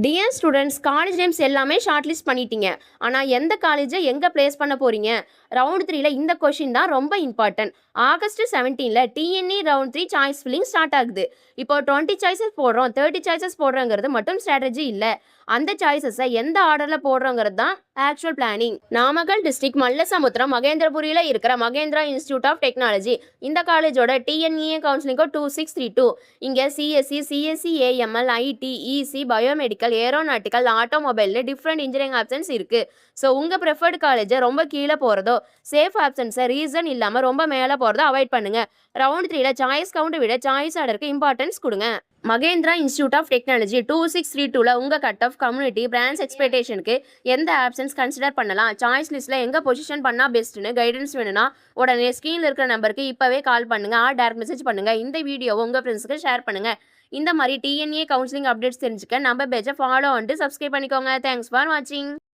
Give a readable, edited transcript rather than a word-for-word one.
Dear students, college names எல்லாமே short list பண்ணிட்டீங்க. ஆனால் எந்த காலேஜை எங்கே பிளேஸ் பண்ண போறீங்க? ரவுண்ட் 3ல இந்த கொஷின் தான் ரொம்ப இம்பார்ட்டன்ட். ஆகஸ்ட் 17ல TNE round 3 choice filling start ஆகுது. இப்போ 20 சாய்ஸஸ் போடுறோம், 30 சாய்ஸஸ் போடுறோங்கிறது மட்டும் ஸ்ட்ராட்டஜி இல்லை. அந்த சாய்ஸஸை எந்த ஆர்டரில் போடுறோங்கிறது தான் actual planning. Namakkal district Mallasamudram மகேந்திரபுரியில் இருக்கிற மகேந்திரா இன்ஸ்டியூட் ஆஃப் டெக்னாலஜி. இந்த காலேஜோட டிஎன்இஏ கவுன்சிலிங் 2632. இங்கே CSC, CSC, AML, IT, EC, biomedical, aeronautical, ஆட்டோமொபைல்னு டிஃப்ரெண்ட் இன்ஜினியரிங் ஆப்ஷன்ஸ் இருக்கு. ஸோ உங்கள் ப்ரிஃபர்டு காலேஜை ரொம்ப கீழே போகிறதோ, சேஃப் ஆப்ஷன்ஸை ரீசன் இல்லாமல் ரொம்ப மேலே போகிறதோ அவாய்ட் பண்ணுங்க. ரவுண்ட் 3ல சாய்ஸ் கவுண்ட் விட சாய்ஸ் ஆர்டருக்கு இம்பார்ட்டன்ஸ் கொடுங்க. மகேந்திரா இன்ஸ்டியூட் ஆஃப் டெக்னாலஜி 2632ல உங்கள் கட் ஆஃப், கம்யூனிட்டி, பிரான்ச் எக்ஸ்பெக்டேஷனுக்கு எந்த ஆப்ஷன்ஸ் கன்சிடர் பண்ணலாம், சாய்ஸ் லிஸ்ட்டில் எங்கே பொசிஷன் பண்ணால் பெஸ்ட்டுன்னு கைடன்ஸ் வேணும்னா உடனே ஸ்க்ரீனில் இருக்கிற நம்பருக்கு இப்போவே கால் பண்ணுங்கள், டேரக்ட் மெசேஜ் பண்ணுங்கள். இந்த வீடியோவை உங்கள் ஃப்ரெண்ட்ஸுக்கு ஷேர் பண்ணுங்கள். இந்த மாதிரி டிஎன்ஏ கவுன்சிலிங் அப்டேட்ஸ் தெரிஞ்சுக்க நம்ம பேஜை ஃபாலோ பண்ணிட்டு சப்ஸ்கிரைப் பண்ணிக்கோங்க. தேங்க்ஸ் ஃபார் வாட்சிங்.